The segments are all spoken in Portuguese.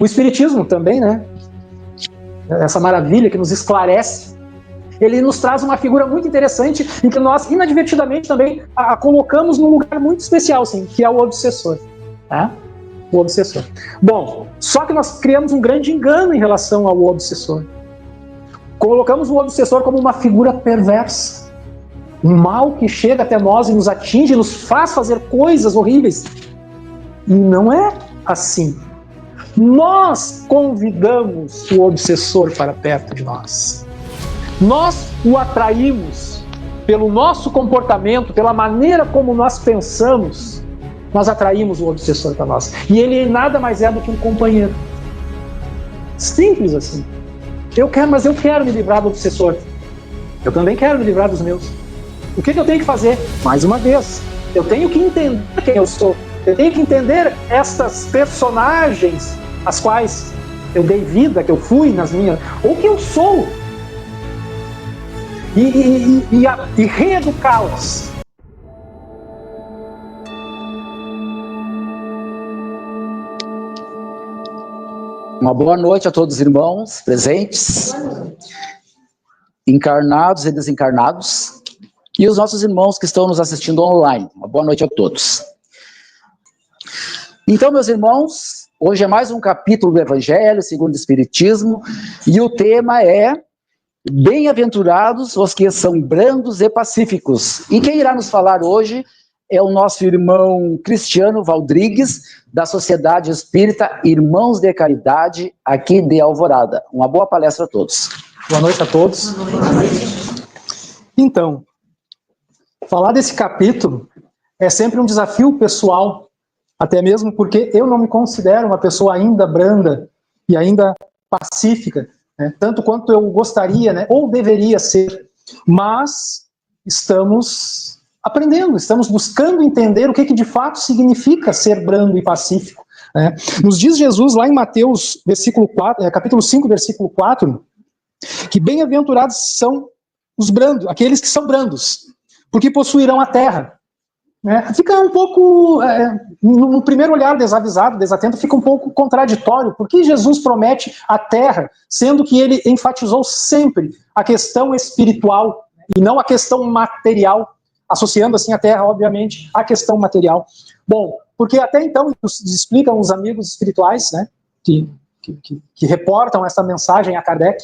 O Espiritismo também, né? Essa maravilha que nos esclarece. Ele nos traz uma figura muito interessante em que nós, inadvertidamente, também a colocamos num lugar muito especial, assim, que é o obsessor. Tá? O obsessor. Bom, só que nós criamos um grande engano em relação ao obsessor. Colocamos o obsessor como uma figura perversa. Um mal que chega até nós e nos atinge, nos faz fazer coisas horríveis. E não é assim. Nós convidamos o obsessor para perto de nós. Nós o atraímos pelo nosso comportamento, pela maneira como nós pensamos, nós atraímos o obsessor para nós. E ele nada mais é do que um companheiro. Simples assim. Mas eu quero me livrar do obsessor. Eu também quero me livrar dos meus. O que eu tenho que fazer? Mais uma vez, eu tenho que entender quem eu sou. Eu tenho que entender estas personagens às quais eu dei vida, que eu fui nas minhas... ou que eu sou. E reeducá-las. Uma boa noite a todos os irmãos presentes, encarnados e desencarnados, e os nossos irmãos que estão nos assistindo online. Uma boa noite a todos. Então, meus irmãos, hoje é mais um capítulo do Evangelho segundo o Espiritismo, e o tema é Bem-aventurados os que são brandos e pacíficos. E quem irá nos falar hoje é o nosso irmão Cristiano Valdrigues, da Sociedade Espírita Irmãos de Caridade, aqui de Alvorada. Uma boa palestra a todos. Boa noite a todos. Então, falar desse capítulo é sempre um desafio pessoal, até mesmo porque eu não me considero uma pessoa ainda branda e ainda pacífica, né, tanto quanto eu gostaria, né, ou deveria ser, mas estamos aprendendo, estamos buscando entender o que de fato significa ser brando e pacífico. Né. Nos diz Jesus lá em Mateus, capítulo 5, versículo 4, que bem-aventurados são os brandos, aqueles que são brandos, porque possuirão a terra. Fica um pouco, no primeiro olhar desavisado, desatento, fica um pouco contraditório. Por que Jesus promete a terra, sendo que ele enfatizou sempre a questão espiritual e não a questão material, associando assim a terra, obviamente, à questão material? Bom, porque até então, nos explicam os amigos espirituais, né, que reportam essa mensagem a Kardec,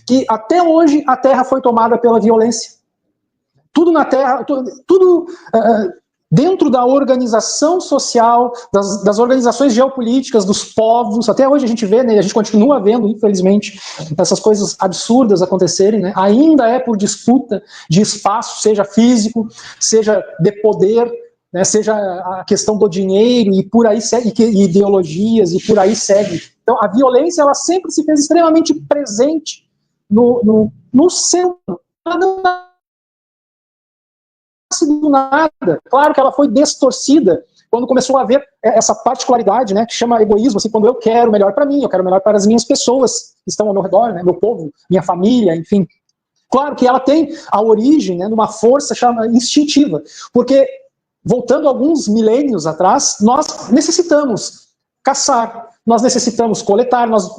que até hoje a terra foi tomada pela violência. Tudo na Terra, tudo dentro da organização social, das organizações geopolíticas, dos povos, até hoje a gente vê, né, a gente continua vendo, infelizmente, essas coisas absurdas acontecerem, né, ainda é por disputa de espaço, seja físico, seja de poder, né, seja a questão do dinheiro, e por aí segue, e ideologias, e por aí segue. Então, a violência, ela sempre se fez extremamente presente no ser humano. Do nada. Claro que ela foi distorcida quando começou a haver essa particularidade, né, que chama egoísmo, assim, quando eu quero melhor para mim, eu quero melhor para as minhas pessoas que estão ao meu redor, né, meu povo, minha família, enfim. Claro que ela tem a origem, né, numa força instintiva, porque, voltando alguns milênios atrás, nós necessitamos caçar, nós necessitamos coletar, nós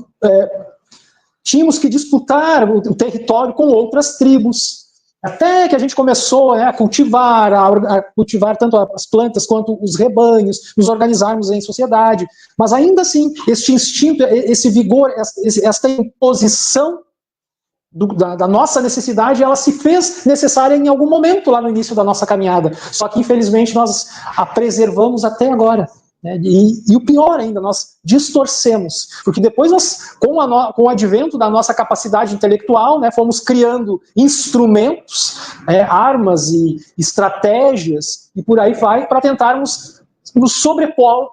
tínhamos que disputar o território com outras tribos. Até que a gente começou, né, a cultivar tanto as plantas quanto os rebanhos, nos organizarmos em sociedade. Mas ainda assim, este instinto, esse vigor, esta imposição da nossa necessidade, ela se fez necessária em algum momento lá no início da nossa caminhada. Só que, infelizmente, nós a preservamos até agora. Né? E o pior ainda, nós distorcemos, porque depois nós, com o advento da nossa capacidade intelectual, né, fomos criando instrumentos, armas e estratégias, e por aí vai, para tentarmos nos sobrepor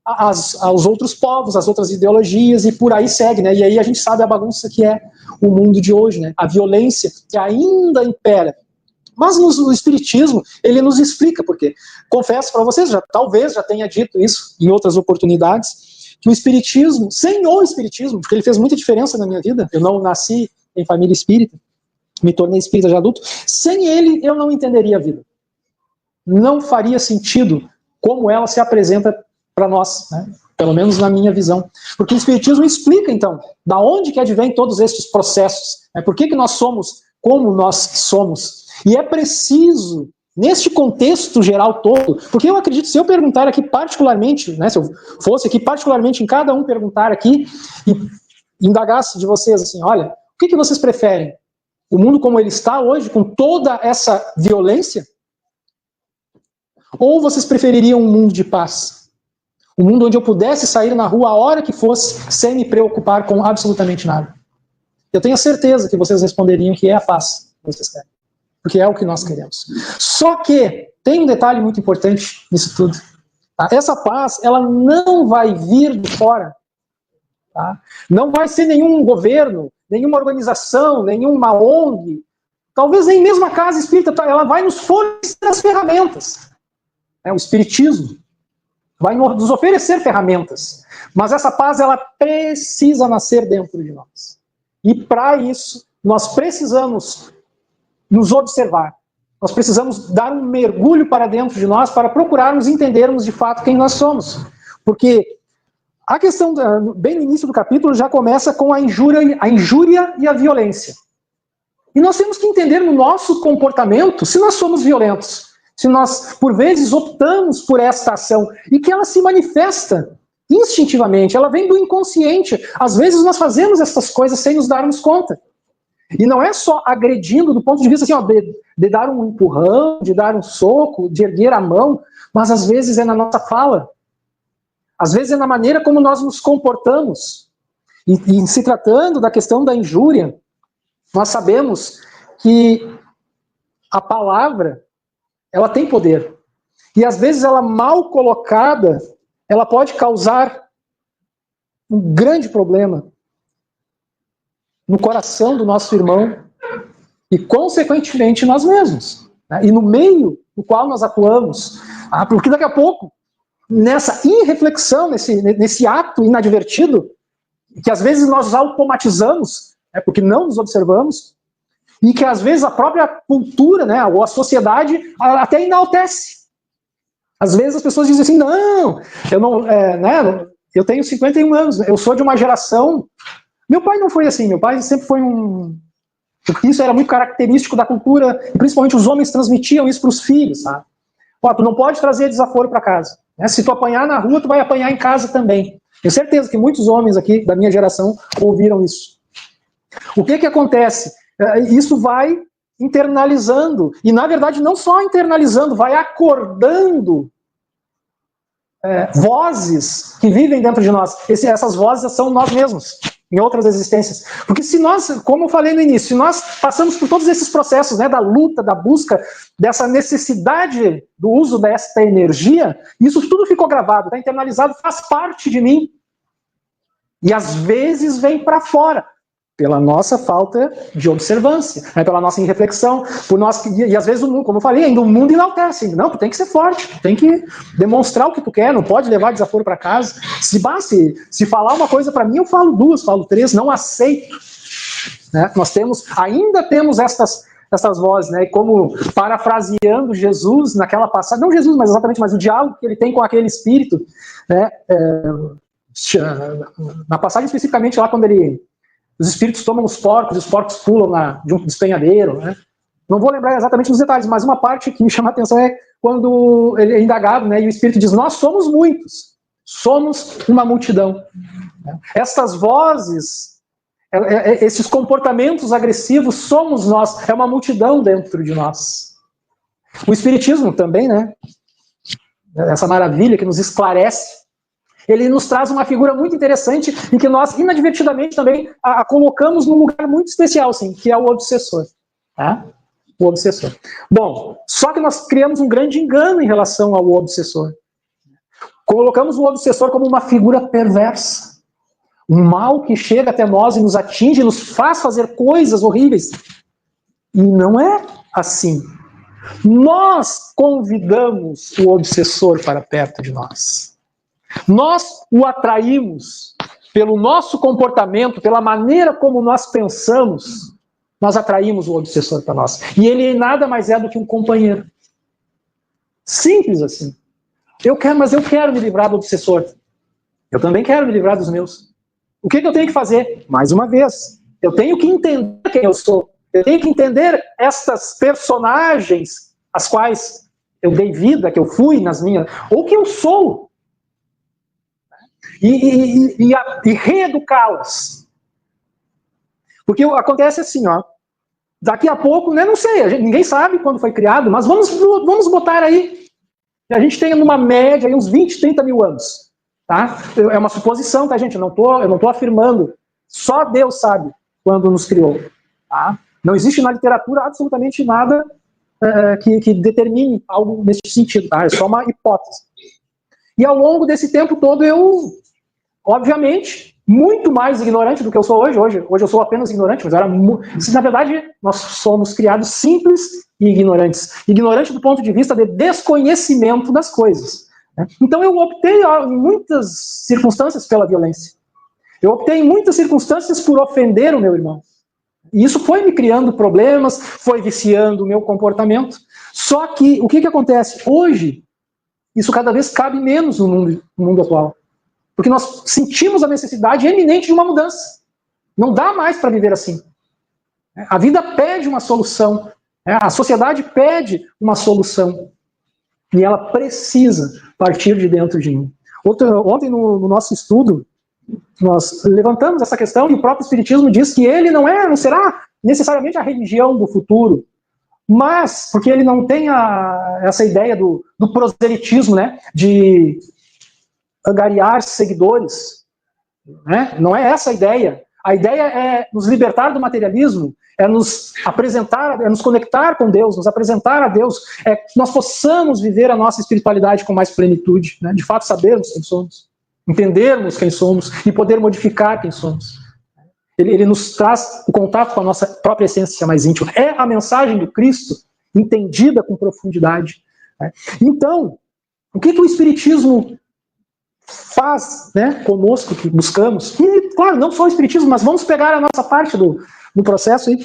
aos outros povos, às outras ideologias, e por aí segue, né? E aí a gente sabe a bagunça que é o mundo de hoje, né? A violência que ainda impera. Mas no Espiritismo, ele nos explica por quê. Confesso para vocês, talvez já tenha dito isso em outras oportunidades, que o Espiritismo, sem o Espiritismo, porque ele fez muita diferença na minha vida, eu não nasci em família espírita, me tornei espírita de adulto, sem ele eu não entenderia a vida. Não faria sentido como ela se apresenta para nós, né? Pelo menos na minha visão. Porque o Espiritismo explica, então, da onde que advém todos estes processos. Por que nós somos como nós somos. E é preciso, neste contexto geral todo, porque eu acredito, se eu perguntar aqui particularmente, né, se eu fosse aqui particularmente em cada um perguntar aqui, e indagasse de vocês assim, olha, o que vocês preferem? O mundo como ele está hoje, com toda essa violência? Ou vocês prefeririam um mundo de paz? Um mundo onde eu pudesse sair na rua a hora que fosse, sem me preocupar com absolutamente nada. Eu tenho certeza que vocês responderiam que é a paz que vocês querem. Porque é o que nós queremos. Só que tem um detalhe muito importante nisso tudo. Tá? Essa paz, ela não vai vir de fora. Tá? Não vai ser nenhum governo, nenhuma organização, nenhuma ONG, talvez nem mesmo a casa espírita, ela vai nos fornecer as ferramentas. O Espiritismo vai nos oferecer ferramentas, mas essa paz ela precisa nascer dentro de nós. E para isso, nós precisamos nos observar. Nós precisamos dar um mergulho para dentro de nós para procurarmos entendermos de fato quem nós somos. Porque a questão, bem no início do capítulo, já começa com a injúria e a violência. E nós temos que entender no nosso comportamento se nós somos violentos, se nós, por vezes, optamos por esta ação e que ela se manifesta instintivamente, ela vem do inconsciente. Às vezes nós fazemos essas coisas sem nos darmos conta. E não é só agredindo do ponto de vista assim, ó, de dar um empurrão, de dar um soco, de erguer a mão, mas às vezes é na nossa fala. Às vezes é na maneira como nós nos comportamos. E se tratando da questão da injúria, nós sabemos que a palavra, ela tem poder. E às vezes ela mal colocada, ela pode causar um grande problema no coração do nosso irmão e, consequentemente, nós mesmos. Né? E no meio no qual nós atuamos. Porque daqui a pouco, nessa irreflexão, nesse ato inadvertido, que às vezes nós automatizamos, porque não nos observamos, e que às vezes a própria cultura, né, ou a sociedade, até enaltece. Às vezes as pessoas dizem assim, não, eu tenho 51 anos, eu sou de uma geração... Meu pai não foi assim, meu pai sempre foi isso era muito característico da cultura, e principalmente os homens transmitiam isso para os filhos, sabe? Tu não pode trazer desaforo para casa. Né? Se tu apanhar na rua, tu vai apanhar em casa também. Tenho certeza que muitos homens aqui da minha geração ouviram isso. O que acontece? Isso vai internalizando, e na verdade não só internalizando, vai acordando vozes que vivem dentro de nós. Essas vozes são nós mesmos, em outras existências. Porque se nós, como eu falei no início, se nós passamos por todos esses processos, né, da luta, da busca, dessa necessidade do uso desta energia, isso tudo ficou gravado, está internalizado, faz parte de mim. E às vezes vem para fora, pela nossa falta de observância, né, pela nossa irreflexão, e às vezes, como eu falei, ainda o mundo enaltece. Não, tu tem que ser forte, tu tem que demonstrar o que tu quer, não pode levar desaforo para casa. Se falar uma coisa para mim, eu falo duas, falo três, não aceito. Né? Nós ainda temos estas vozes, né? E como parafraseando Jesus naquela passagem, não Jesus, mas exatamente, mas o diálogo que ele tem com aquele espírito, né? Na passagem especificamente lá quando os espíritos tomam os porcos pulam de um despenhadeiro, né? Não vou lembrar exatamente dos detalhes, mas uma parte que me chama a atenção é quando ele é indagado, né, e o espírito diz, nós somos muitos, somos uma multidão. Estas vozes, esses comportamentos agressivos, somos nós, é uma multidão dentro de nós. O Espiritismo também, né, essa maravilha que nos esclarece, ele nos traz uma figura muito interessante e que nós, inadvertidamente, também a colocamos num lugar muito especial, assim, que é o obsessor. Tá? O obsessor. Bom, só que nós criamos um grande engano em relação ao obsessor. Colocamos o obsessor como uma figura perversa. Um mal que chega até nós e nos atinge, nos faz fazer coisas horríveis. E não é assim. Nós convidamos o obsessor para perto de nós. Nós o atraímos pelo nosso comportamento, pela maneira como nós pensamos, nós atraímos o obsessor para nós. E ele nada mais é do que um companheiro. Simples assim. Mas eu quero me livrar do obsessor. Eu também quero me livrar dos meus. O que eu tenho que fazer? Mais uma vez, eu tenho que entender quem eu sou. Eu tenho que entender estas personagens às quais eu dei vida, que eu fui nas minhas, ou que eu sou. E reeducá-las. Porque acontece assim, ó. Daqui a pouco, né, não sei, ninguém sabe quando foi criado, mas vamos botar aí. A gente tem numa média aí uns 20, 30 mil anos. Tá? É uma suposição, tá, gente? Eu não tô afirmando. Só Deus sabe quando nos criou. Tá? Não existe na literatura absolutamente nada que determine algo nesse sentido. Tá? É só uma hipótese. E ao longo desse tempo todo eu, obviamente, muito mais ignorante do que eu sou hoje. Hoje eu sou apenas ignorante, mas na verdade nós somos criados simples e ignorantes. Ignorante do ponto de vista de desconhecimento das coisas. Então eu optei em muitas circunstâncias pela violência. Eu optei em muitas circunstâncias por ofender o meu irmão. E isso foi me criando problemas, foi viciando o meu comportamento. Só que o que acontece? Hoje, isso cada vez cabe menos no mundo atual. Porque nós sentimos a necessidade eminente de uma mudança. Não dá mais para viver assim. A vida pede uma solução. A sociedade pede uma solução. E ela precisa partir de dentro de mim. Ontem, no nosso estudo, nós levantamos essa questão e o próprio Espiritismo diz que ele não será necessariamente a religião do futuro, mas, porque ele não tem essa ideia do proselitismo, né, de angariar seguidores. Né? Não é essa a ideia. A ideia é nos libertar do materialismo, é nos apresentar, é nos conectar com Deus, nos apresentar a Deus, é que nós possamos viver a nossa espiritualidade com mais plenitude, né? De fato sabermos quem somos, entendermos quem somos e poder modificar quem somos. Ele nos traz o contato com a nossa própria essência mais íntima. É a mensagem do Cristo entendida com profundidade. Né? Então, o que o Espiritismo faz, né, conosco, que buscamos, e claro, não só o Espiritismo, mas vamos pegar a nossa parte do processo aí,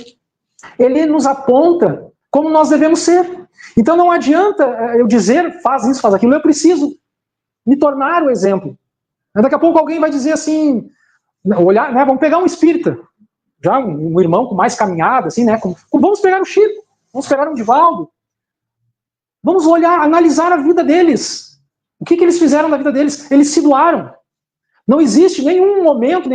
ele nos aponta como nós devemos ser. Então não adianta eu dizer, faz isso, faz aquilo, eu preciso me tornar o exemplo. Daqui a pouco alguém vai dizer assim, olhar, né, vamos pegar um espírita, já um irmão com mais caminhada, assim, né, vamos pegar o Chico, vamos pegar o Divaldo, vamos olhar, analisar a vida deles. O que eles fizeram na vida deles? Eles se doaram. Não existe nenhum momento,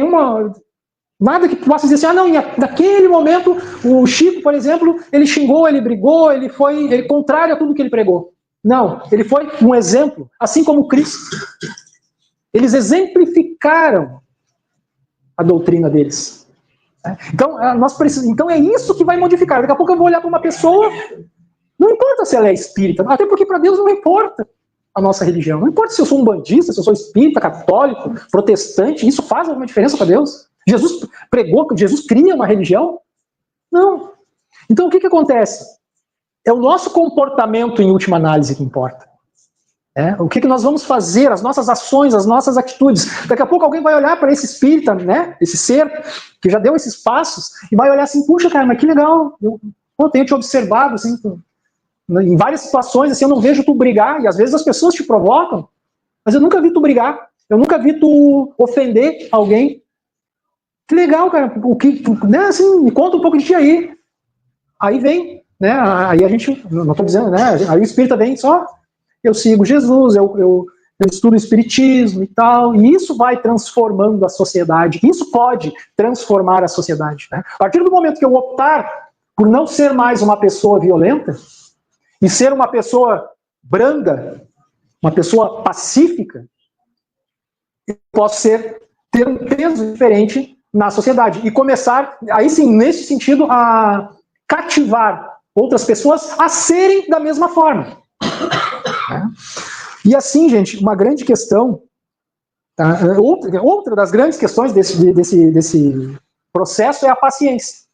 nada que possa dizer assim, naquele momento, o Chico, por exemplo, ele xingou, ele brigou, ele foi contrário a tudo que ele pregou. Não, ele foi um exemplo, assim como Cristo. Eles exemplificaram a doutrina deles. Então é isso que vai modificar. Daqui a pouco eu vou olhar para uma pessoa, não importa se ela é espírita, até porque para Deus não importa a nossa religião. Não importa se eu sou um bandista, se eu sou espírita, católico, protestante, isso faz alguma diferença para Deus? Jesus pregou que Jesus cria uma religião? Não. Então o que acontece? É o nosso comportamento em última análise que importa. O que nós vamos fazer, as nossas ações, as nossas atitudes. Daqui a pouco alguém vai olhar para esse espírita, né, esse ser que já deu esses passos, e vai olhar assim, puxa, cara, mas que legal, eu tenho te observado, assim, em várias situações, assim, eu não vejo tu brigar, e às vezes as pessoas te provocam, mas eu nunca vi tu brigar, eu nunca vi tu ofender alguém. Que legal, cara, né, assim, me conta um pouco de ti aí. Aí vem, né, aí a gente, não estou dizendo, né, aí o espírita vem só, eu sigo Jesus, eu estudo o espiritismo e tal, e isso vai transformando a sociedade, isso pode transformar a sociedade. Né? A partir do momento que eu optar por não ser mais uma pessoa violenta, e ser uma pessoa branda, uma pessoa pacífica, eu posso ter um peso diferente na sociedade. E começar, aí sim, nesse sentido, a cativar outras pessoas a serem da mesma forma. E assim, gente, uma grande questão, tá? Outra das grandes questões desse processo é a paciência.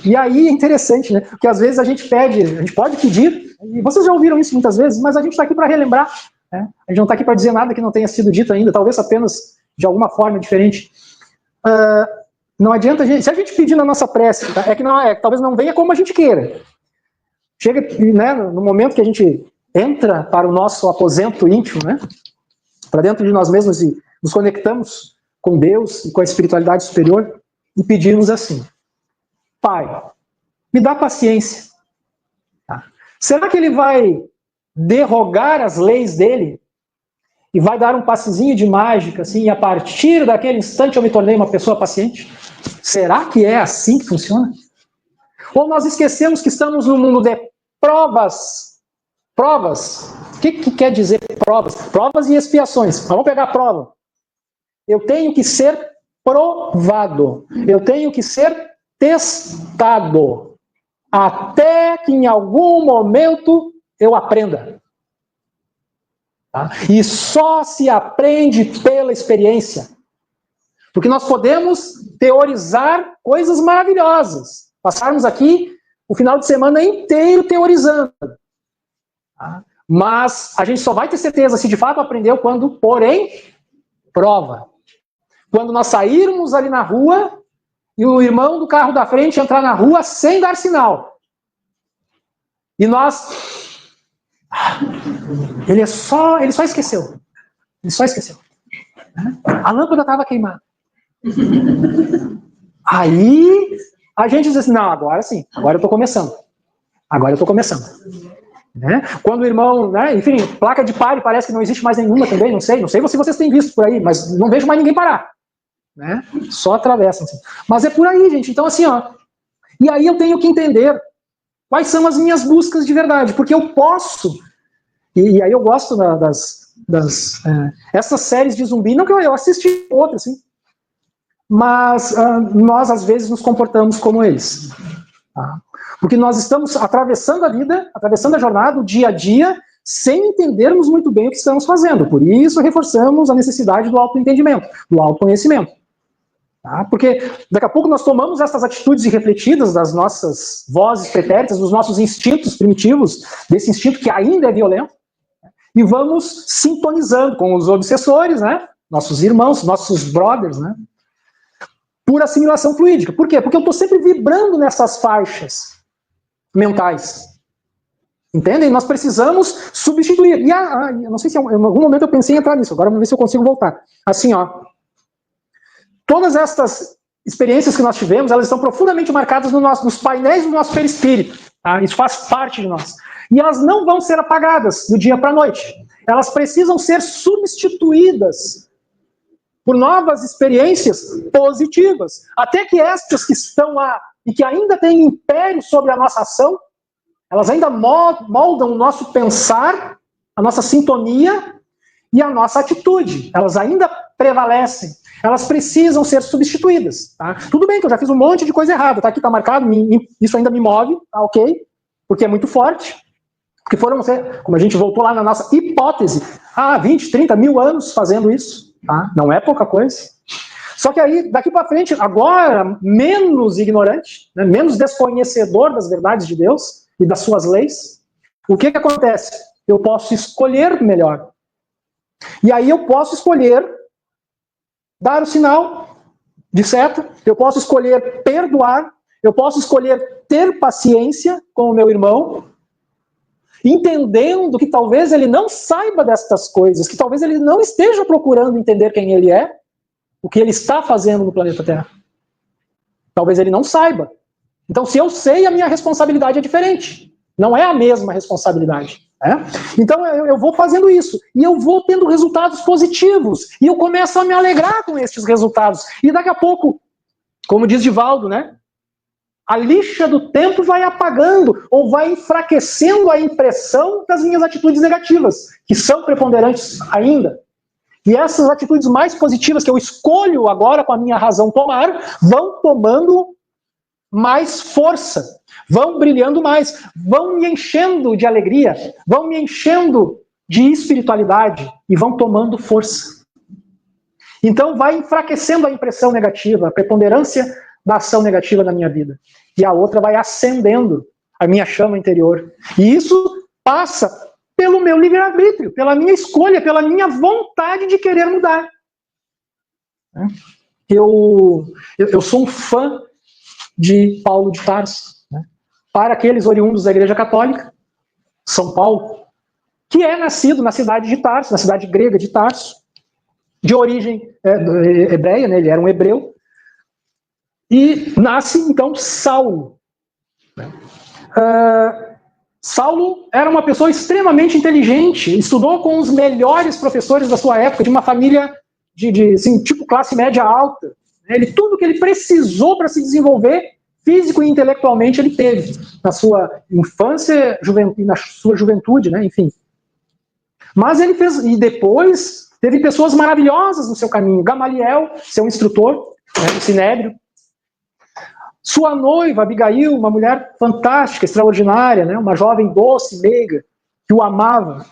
E aí é interessante, né? Porque às vezes a gente pode pedir, e vocês já ouviram isso muitas vezes, mas a gente está aqui para relembrar. Né? A gente não está aqui para dizer nada que não tenha sido dito ainda, talvez apenas de alguma forma diferente. Não adianta se a gente pedir na nossa prece, tá? Talvez não venha como a gente queira. Chega, né, no momento que a gente entra para o nosso aposento íntimo, né? para dentro de nós mesmos e nos conectamos com Deus e com a espiritualidade superior e pedimos assim: Pai, me dá paciência. Tá? Será que ele vai derrogar as leis dele e vai dar um passezinho de mágica assim, e a partir daquele instante eu me tornei uma pessoa paciente? Será que é assim que funciona? Ou nós esquecemos que estamos num mundo de provas? Provas. O que quer dizer provas? Provas e expiações. Vamos pegar a prova. Eu tenho que ser provado. Eu tenho que ser testado. Até que em algum momento eu aprenda. Tá? E só se aprende pela experiência. Porque nós podemos teorizar coisas maravilhosas. Passarmos aqui o final de semana inteiro teorizando. Tá? Mas a gente só vai ter certeza se de fato aprendeu quando, porém, prova. Quando nós sairmos ali na rua e o irmão do carro da frente entrar na rua sem dar sinal. E nós... Ele só esqueceu. Ele só esqueceu. A lâmpada estava queimada. Aí a gente diz assim, não, agora sim, agora eu estou começando. Agora eu estou começando. Né? Quando o irmão, né, enfim, placa de pare parece que não existe mais nenhuma também, não sei se vocês têm visto por aí, mas não vejo mais ninguém parar. Né? Só atravessam. Assim. Mas é por aí, gente. Então assim, ó. E aí eu tenho que entender quais são as minhas buscas de verdade, porque eu posso, e aí eu gosto essas séries de zumbi, não que eu assisti outras, assim, mas nós às vezes nos comportamos como eles. Tá? Porque nós estamos atravessando a vida, atravessando a jornada, o dia a dia, sem entendermos muito bem o que estamos fazendo. Por isso reforçamos a necessidade do autoentendimento, do autoconhecimento. Tá? Porque daqui a pouco nós tomamos essas atitudes irrefletidas das nossas vozes pretéritas, dos nossos instintos primitivos, desse instinto que ainda é violento, e vamos sintonizando com os obsessores, né? Nossos irmãos, nossos brothers, né? Por assimilação fluídica. Por quê? Porque eu estou sempre vibrando nessas faixas mentais. Entendem? Nós precisamos substituir. E eu não sei se em algum momento eu pensei em entrar nisso, agora vamos ver se eu consigo voltar. Assim, ó. Todas estas experiências que nós tivemos, elas estão profundamente marcadas nos painéis do nosso perispírito. Tá? Isso faz parte de nós. E elas não vão ser apagadas do dia para a noite. Elas precisam ser substituídas por novas experiências positivas. Até que estas que estão lá e que ainda têm império sobre a nossa ação, elas ainda moldam o nosso pensar, a nossa sintonia e a nossa atitude. Elas ainda prevalecem. Elas precisam ser substituídas. Tá? Tudo bem que eu já fiz um monte de coisa errada. Tá? Aqui está marcado, isso ainda me move, tá ok? Porque é muito forte. Porque foram, como a gente voltou lá na nossa hipótese, 20, 30 mil anos fazendo isso. Tá? Não é pouca coisa. Só que aí, daqui para frente, agora, menos ignorante, né, menos desconhecedor das verdades de Deus e das suas leis, o que acontece? Eu posso escolher melhor. E aí eu posso escolher dar o sinal de seta, eu posso escolher perdoar, eu posso escolher ter paciência com o meu irmão, entendendo que talvez ele não saiba destas coisas, que talvez ele não esteja procurando entender quem ele é, o que ele está fazendo no planeta Terra. Talvez ele não saiba. Então, se eu sei, a minha responsabilidade é diferente. Não é a mesma responsabilidade. Né? Então, eu vou fazendo isso. E eu vou tendo resultados positivos. E eu começo a me alegrar com estes resultados. E daqui a pouco, como diz Divaldo, né? A lixa do tempo vai apagando ou vai enfraquecendo a impressão das minhas atitudes negativas, que são preponderantes ainda. E essas atitudes mais positivas que eu escolho agora com a minha razão tomar, vão tomando mais força, vão brilhando mais, vão me enchendo de alegria, vão me enchendo de espiritualidade e vão tomando força. Então vai enfraquecendo a impressão negativa, a preponderância da ação negativa na minha vida. E a outra vai acendendo a minha chama interior. E isso passa pelo meu livre-arbítrio, pela minha escolha, pela minha vontade de querer mudar. Eu sou um fã de Paulo de Tarso. Né? Para aqueles oriundos da Igreja Católica, São Paulo, que é nascido na cidade de Tarso, na cidade grega de Tarso, de origem hebreia, né? Ele era um hebreu, e nasce, então, Saulo. Saulo era uma pessoa extremamente inteligente, estudou com os melhores professores da sua época, de uma família assim, tipo classe média alta. Tudo que ele precisou para se desenvolver, físico e intelectualmente, ele teve na sua infância e na sua juventude, né? Enfim. Mas ele fez, e depois teve pessoas maravilhosas no seu caminho. Gamaliel, seu instrutor, no Sinédrio. Sua noiva, Abigail, uma mulher fantástica, extraordinária, né? Uma jovem doce, meiga, que o amava.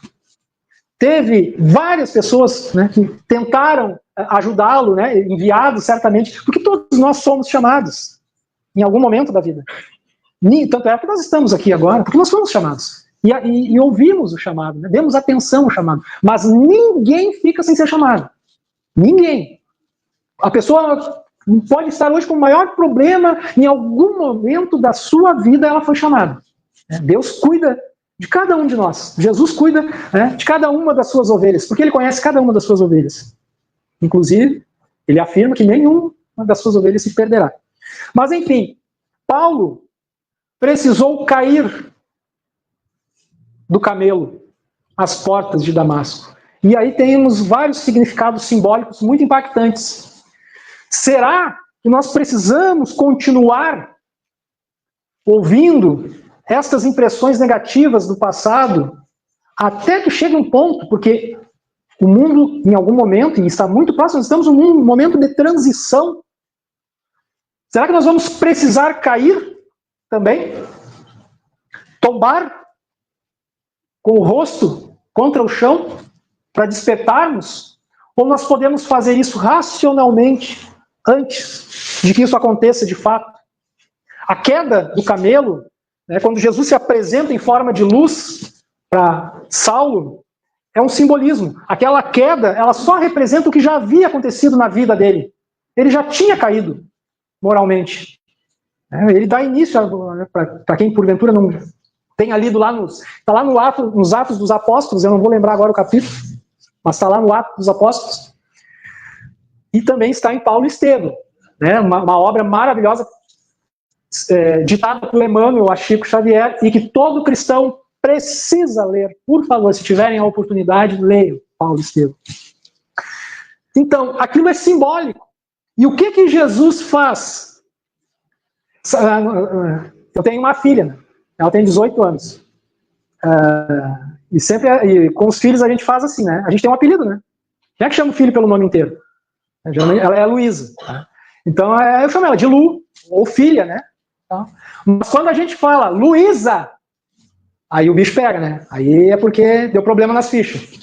Teve várias pessoas, né, que tentaram ajudá-lo, né, enviados certamente, porque todos nós somos chamados em algum momento da vida. Tanto é que nós estamos aqui agora, porque nós fomos chamados. E ouvimos o chamado, né, demos atenção ao chamado. Mas ninguém fica sem ser chamado. Ninguém. A pessoa pode estar hoje com o maior problema, em algum momento da sua vida ela foi chamada. Deus cuida de cada um de nós. Jesus cuida, né, de cada uma das suas ovelhas, porque ele conhece cada uma das suas ovelhas. Inclusive, ele afirma que nenhuma das suas ovelhas se perderá. Mas, enfim, Paulo precisou cair do camelo às portas de Damasco. E aí temos vários significados simbólicos muito impactantes. Será que nós precisamos continuar ouvindo estas impressões negativas do passado até que chegue um ponto, porque o mundo, em algum momento, e está muito próximo, nós estamos num momento de transição. Será que nós vamos precisar cair também? Tombar com o rosto contra o chão para despertarmos? Ou nós podemos fazer isso racionalmente antes de que isso aconteça de fato? A queda do camelo, né, quando Jesus se apresenta em forma de luz para Saulo, é um simbolismo. Aquela queda, ela só representa o que já havia acontecido na vida dele. Ele já tinha caído moralmente. Ele dá início, para quem porventura não tenha lido lá, está lá nos Atos dos Apóstolos, eu não vou lembrar agora o capítulo, mas está lá no Atos dos Apóstolos, e também está em Paulo e Estevão, né, uma obra maravilhosa, ditada por Emmanuel, a Chico Xavier, e que todo cristão precisa ler. Por favor, se tiverem a oportunidade, leiam Paulo e Estevão. Então, aquilo é simbólico. E o que Jesus faz? Eu tenho uma filha, né? Ela tem 18 anos. E com os filhos a gente faz assim, né? A gente tem um apelido, né? Quem é que chama o filho pelo nome inteiro? Ela é a Luísa. Tá? Então eu chamo ela de Lu, ou filha, né? Tá? Mas quando a gente fala Luísa, aí o bicho pega, né? Aí é porque deu problema nas fichas.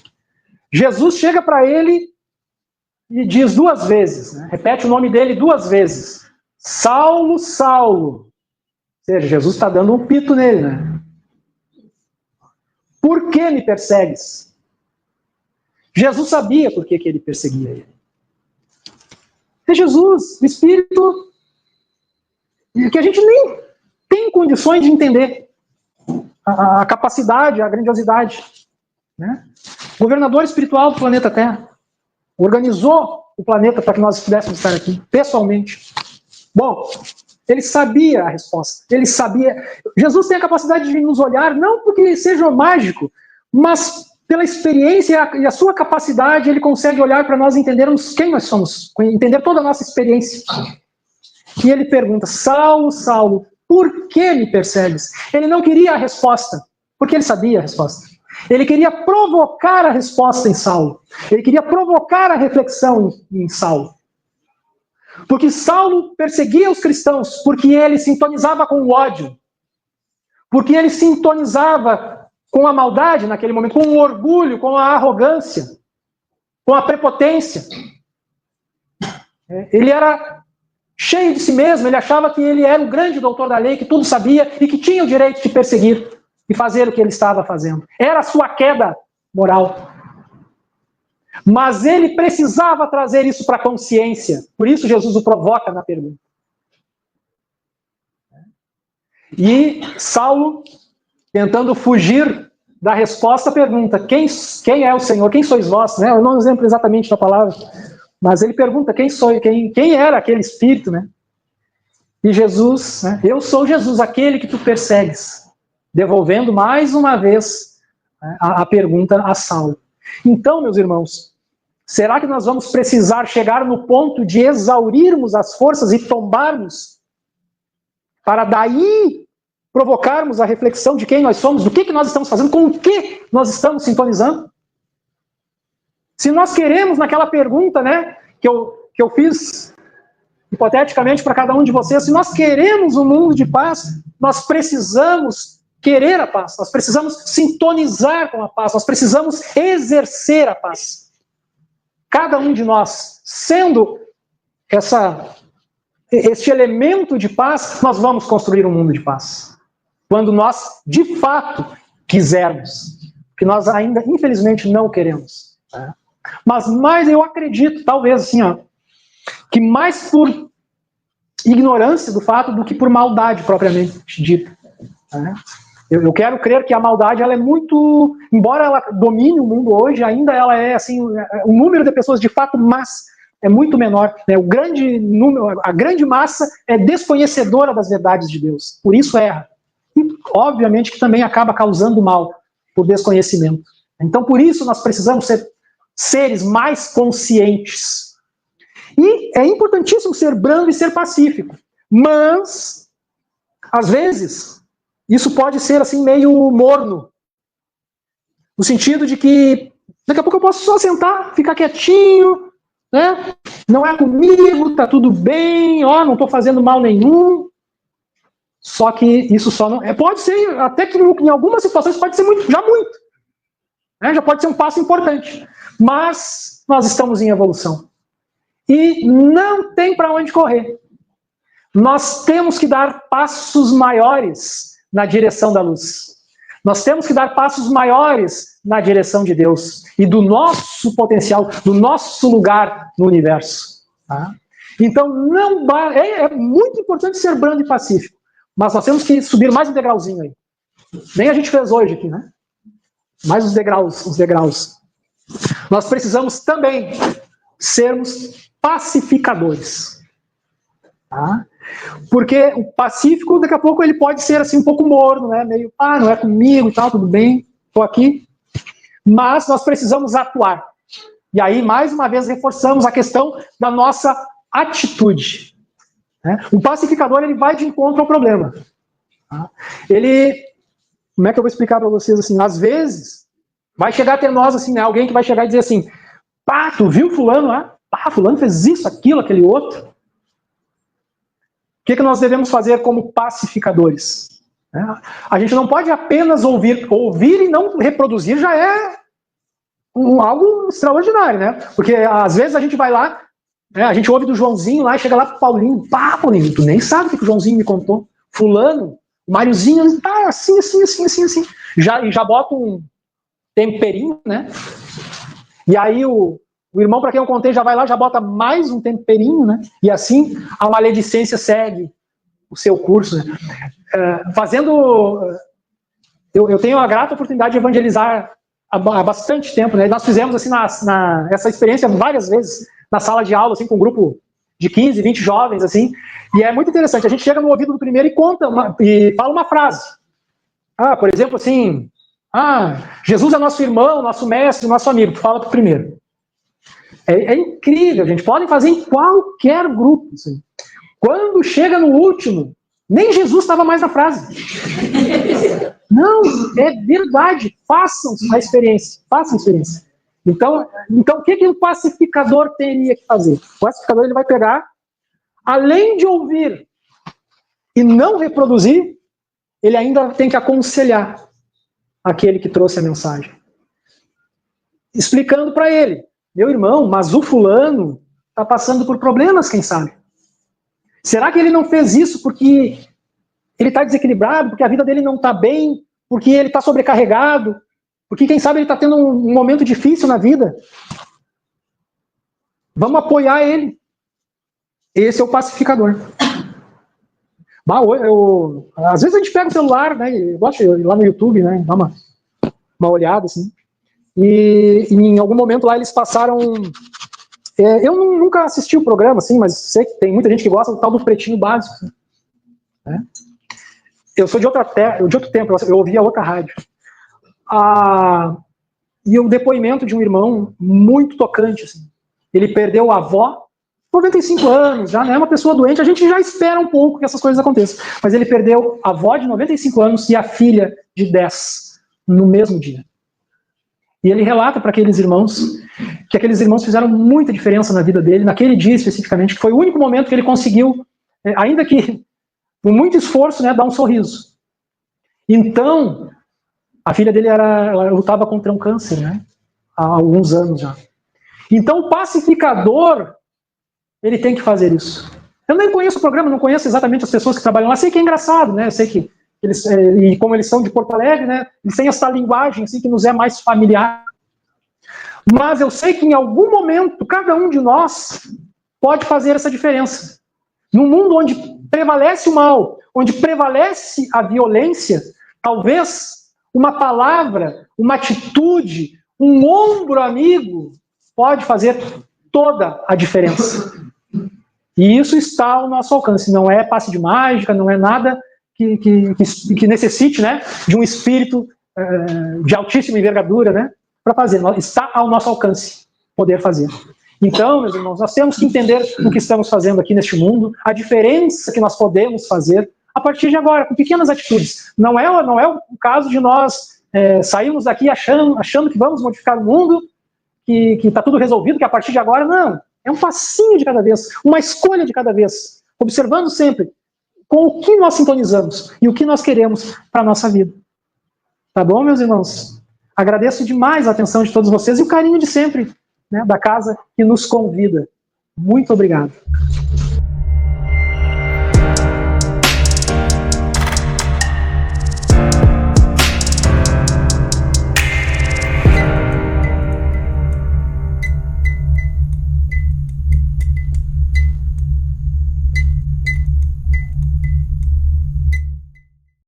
Jesus chega para ele e diz 2 vezes, né? Repete o nome dele 2 vezes. Saulo, Saulo. Ou seja, Jesus está dando um pito nele, né? Por que me persegues? Jesus sabia por que ele perseguia ele. É Jesus, o Espírito, que a gente nem tem condições de entender a capacidade, a grandiosidade. Né? O governador espiritual do planeta Terra organizou o planeta para que nós pudéssemos estar aqui, pessoalmente. Bom, ele sabia a resposta. Ele sabia. Jesus tem a capacidade de nos olhar, não porque ele seja mágico, mas pela experiência e a sua capacidade, ele consegue olhar para nós e entendermos quem nós somos, entender toda a nossa experiência. E ele pergunta, Saulo, Saulo, por que me persegues? Ele não queria a resposta, porque ele sabia a resposta. Ele queria provocar a resposta em Saulo. Ele queria provocar a reflexão em Saulo. Porque Saulo perseguia os cristãos porque ele sintonizava com o ódio. Porque ele sintonizava com a maldade naquele momento, com o orgulho, com a arrogância, com a prepotência. Ele era cheio de si mesmo, ele achava que ele era o grande doutor da lei, que tudo sabia e que tinha o direito de perseguir e fazer o que ele estava fazendo. Era a sua queda moral. Mas ele precisava trazer isso para a consciência. Por isso Jesus o provoca na pergunta. E Saulo, tentando fugir da resposta à pergunta, quem é o Senhor? Quem sois vós? Né? Eu não lembro exatamente da palavra, mas ele pergunta quem era aquele espírito, né? E Jesus, né? Eu sou Jesus, aquele que tu persegues, devolvendo mais uma vez, né, a pergunta a Saulo. Então, meus irmãos, será que nós vamos precisar chegar no ponto de exaurirmos as forças e tombarmos, para daí provocarmos a reflexão de quem nós somos, do que nós estamos fazendo, com o que nós estamos sintonizando? Se nós queremos, naquela pergunta, né, que eu fiz hipoteticamente para cada um de vocês, se nós queremos um mundo de paz, nós precisamos querer a paz, nós precisamos sintonizar com a paz, nós precisamos exercer a paz. Cada um de nós, sendo este elemento de paz, nós vamos construir um mundo de paz. Quando nós, de fato, quisermos. Que nós ainda, infelizmente, não queremos. Né? Mas mais eu acredito, talvez assim, que mais por ignorância do fato do que por maldade propriamente dita. Né? Eu quero crer que a maldade, ela é muito, embora ela domine o mundo hoje, ainda ela é assim, o número de pessoas de fato más é muito menor. Né? O grande número, a grande massa é desconhecedora das verdades de Deus, por isso erra. E, obviamente, que também acaba causando mal por desconhecimento. Então, por isso, nós precisamos ser seres mais conscientes. E é importantíssimo ser brando e ser pacífico. Mas, às vezes, isso pode ser assim meio morno. No sentido de que daqui a pouco eu posso só sentar, ficar quietinho, né? Não é comigo, tá tudo bem, não estou fazendo mal nenhum. Só que isso só não... pode ser, até que em algumas situações pode ser muito. Né? Já pode ser um passo importante. Mas nós estamos em evolução. E não tem para onde correr. Nós temos que dar passos maiores na direção da luz. Nós temos que dar passos maiores na direção de Deus e do nosso potencial, do nosso lugar no universo. Tá? Então, é muito importante ser brando e pacífico. Mas nós temos que subir mais um degrauzinho aí. Nem a gente fez hoje aqui, né? Mais os degraus. Nós precisamos também sermos pacificadores. Tá? Porque o pacífico, daqui a pouco, ele pode ser assim um pouco morno, né? Meio, não é comigo, tal, tudo bem, estou aqui. Mas nós precisamos atuar. E aí, mais uma vez, reforçamos a questão da nossa atitude. Um pacificador, ele vai de encontro ao problema. Como é que eu vou explicar para vocês assim? Às vezes, vai chegar até nós assim, né? Alguém que vai chegar e dizer assim, tu viu fulano lá? Fulano fez isso, aquilo, aquele outro. O que nós devemos fazer como pacificadores? A gente não pode apenas ouvir e não reproduzir já é algo extraordinário, né? Porque às vezes a gente vai lá, a gente ouve do Joãozinho lá e chega lá pro Paulinho. Paulinho, tu nem sabe o que o Joãozinho me contou. Fulano, o Máriozinho, assim. Já bota um temperinho, né? E aí o irmão para quem eu contei já vai lá, já bota mais um temperinho, né? E assim a maledicência segue o seu curso. Né? Eu tenho a grata oportunidade de evangelizar há bastante tempo, né? Nós fizemos assim essa experiência várias vezes na sala de aula, assim, com um grupo de 15, 20 jovens, assim, e é muito interessante. A gente chega no ouvido do primeiro e e fala uma frase. Por exemplo, assim, Jesus é nosso irmão, nosso mestre, nosso amigo. Tu fala pro primeiro. É incrível, gente. Podem fazer em qualquer grupo. Assim. Quando chega no último, nem Jesus estava mais na frase. Não, é verdade. Façam a experiência. Então, o que o pacificador teria que fazer? O pacificador ele vai pegar, além de ouvir e não reproduzir, ele ainda tem que aconselhar aquele que trouxe a mensagem. Explicando para ele, meu irmão, mas o fulano está passando por problemas, quem sabe? Será que ele não fez isso porque ele está desequilibrado, porque a vida dele não está bem, porque ele está sobrecarregado? Porque, quem sabe, ele está tendo um momento difícil na vida. Vamos apoiar ele. Esse é o pacificador. Às vezes a gente pega o celular, né? Eu gosto de ir lá no YouTube, né? uma olhada, assim. E em algum momento lá eles passaram... eu nunca assisti o programa, assim, mas sei que tem muita gente que gosta do tal do Pretinho Básico. Assim, né? Eu sou de outro tempo, eu ouvia outra rádio. E o depoimento de um irmão muito tocante, assim. Ele perdeu a avó, 95 anos, já não é uma pessoa doente, a gente já espera um pouco que essas coisas aconteçam. Mas ele perdeu a avó de 95 anos e a filha de 10 no mesmo dia. E ele relata para aqueles irmãos que aqueles irmãos fizeram muita diferença na vida dele, naquele dia especificamente, que foi o único momento que ele conseguiu, ainda que com muito esforço, né, dar um sorriso. Então, a filha dele ela lutava contra um câncer, né, há alguns anos já. Então, o pacificador, ele tem que fazer isso. Eu nem conheço o programa, não conheço exatamente as pessoas que trabalham lá, sei que é engraçado, né, eu sei que eles, e como eles são de Porto Alegre, né, eles têm essa linguagem assim, que nos é mais familiar. Mas eu sei que em algum momento, cada um de nós pode fazer essa diferença. Num mundo onde prevalece o mal, onde prevalece a violência, talvez uma palavra, uma atitude, um ombro amigo pode fazer toda a diferença. E isso está ao nosso alcance. Não é passe de mágica, não é nada que necessite, né, de um espírito de altíssima envergadura, né, para fazer. Está ao nosso alcance poder fazer. Então, meus irmãos, nós temos que entender o que estamos fazendo aqui neste mundo, a diferença que nós podemos fazer a partir de agora, com pequenas atitudes. Não é o caso de nós sairmos daqui achando que vamos modificar o mundo, que está tudo resolvido, que a partir de agora, não. É um passinho de cada vez, uma escolha de cada vez, observando sempre com o que nós sintonizamos e o que nós queremos para a nossa vida. Tá bom, meus irmãos? Agradeço demais a atenção de todos vocês e o carinho de sempre, né, da casa que nos convida. Muito obrigado.